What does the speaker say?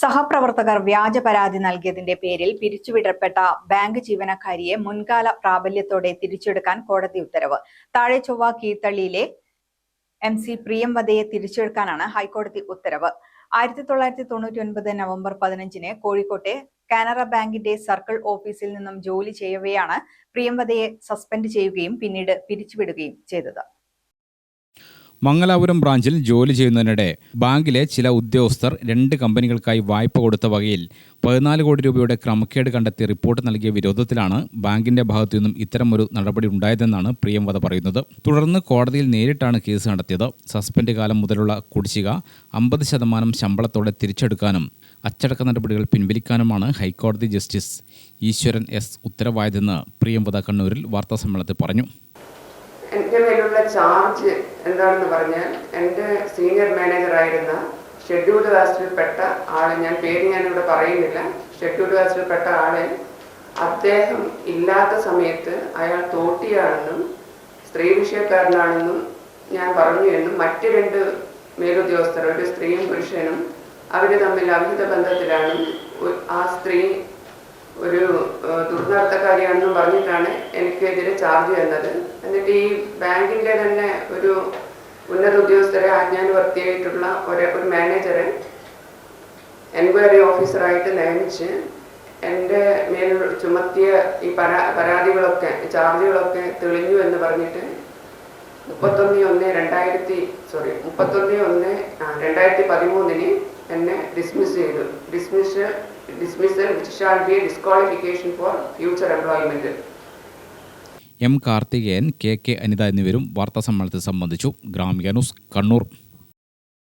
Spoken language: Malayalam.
സഹപ്രവർത്തകർ വ്യാജ പരാതി നൽകിയതിന്റെ പേരിൽ പിരിച്ചുവിടപ്പെട്ട ബാങ്ക് ജീവനക്കാരിയെ മുൻകാല പ്രാബല്യത്തോടെ തിരിച്ചെടുക്കാൻ കോടതി ഉത്തരവ്. താഴെ ചൊവ്വ കീഴ്ത്തള്ളിയിലെ MC പ്രിയംവദയെ തിരിച്ചെടുക്കാനാണ് ഹൈക്കോടതി ഉത്തരവ്. 1999 നവംബർ 15-ന് കോഴിക്കോട്ടെ കാനറ ബാങ്കിന്റെ സർക്കിൾ ഓഫീസിൽ നിന്നും ജോലി ചെയ്യവെയാണ് പ്രിയംവദയെ സസ്പെൻഡ് ചെയ്യുകയും പിന്നീട് പിരിച്ചുവിടുകയും ചെയ്തത്. മംഗലാപുരം ബ്രാഞ്ചിൽ ജോലി ചെയ്യുന്നതിനിടെ ബാങ്കിലെ ചില ഉദ്യോഗസ്ഥർ 2 കമ്പനികൾക്കായി വായ്പ കൊടുത്ത വകയിൽ 14 കോടി രൂപയുടെ ക്രമക്കേട് കണ്ടെത്തി റിപ്പോർട്ട് നൽകിയ വിരോധത്തിലാണ് ബാങ്കിന്റെ ഭാഗത്തു നിന്നും ഇത്തരമൊരു നടപടി ഉണ്ടായതെന്നാണ് പ്രിയംവദ പറയുന്നത്. തുടർന്ന് കോടതിയിൽ നേരിട്ടാണ് കേസ് നടത്തിയത്. സസ്പെൻഡ് കാലം മുതലുള്ള കുടിശ്ശിക 50% ശമ്പളത്തോടെ തിരിച്ചെടുക്കാനും അച്ചടക്ക നടപടികൾ പിൻവലിക്കാനുമാണ് ഹൈക്കോടതി ജസ്റ്റിസ് ഈശ്വരൻ S ഉത്തരവായതെന്ന് പ്രിയംവദ കണ്ണൂരിൽ വാർത്താസമ്മേളനത്തിൽ പറഞ്ഞു. എൻ്റെ മേലുള്ള ചാർജ് എന്താണെന്ന് പറഞ്ഞാൽ, എൻ്റെ സീനിയർ മാനേജറായിരുന്ന ഷെഡ്യൂൾഡ് കാസ്റ്റിൽപ്പെട്ട ആളെ, ഞാനിവിടെ പറയുന്നില്ല, ഷെഡ്യൂൾഡ് കാസ്റ്റിൽപ്പെട്ട ആളെ അദ്ദേഹം ഇല്ലാത്ത സമയത്ത് അയാൾ തോട്ടിയാണെന്നും സ്ത്രീ വിഷയക്കാരനാണെന്നും ഞാൻ പറഞ്ഞു എന്നും മറ്റ് 2 മേലുദ്യോഗസ്ഥർ, ഒരു സ്ത്രീയും പുരുഷനും, അവർ തമ്മിൽ അവിഹിത ബന്ധത്തിലാണ്, ആ സ്ത്രീ ഒരു ദുർനടത്തക്കാരിയാണെന്നും പറഞ്ഞിട്ടാണ് എനിക്കെതിരെ ചാർജ് ചെയ്യുന്നത്. എന്നിട്ട് ഈ ബാങ്കിൻ്റെ തന്നെ ഒരു ഉന്നത ഉദ്യോഗസ്ഥരെ, ആജ്ഞാനുവർത്തിയായിട്ടുള്ള ഒരു മാനേജറെ എൻക്വയറി ഓഫീസറായിട്ട് നിയമിച്ച് എൻ്റെ മേൽ ചുമത്തിയ ഈ പരാതികളൊക്കെ, ചാർജുകളൊക്കെ തെളിഞ്ഞു എന്ന് പറഞ്ഞിട്ട് 31/1/2013 എന്നെ ഡിസ്മിസ് ചെയ്തു. Dismissal which shall be a disqualification for future employment. M. Karthikeyan, KK Anitha എന്നിവരും വാർത്താസമ്മേളനത്തിൽ സംബന്ധിച്ചു. ഗ്രാമിക ന്യൂസ്, കണ്ണൂർ.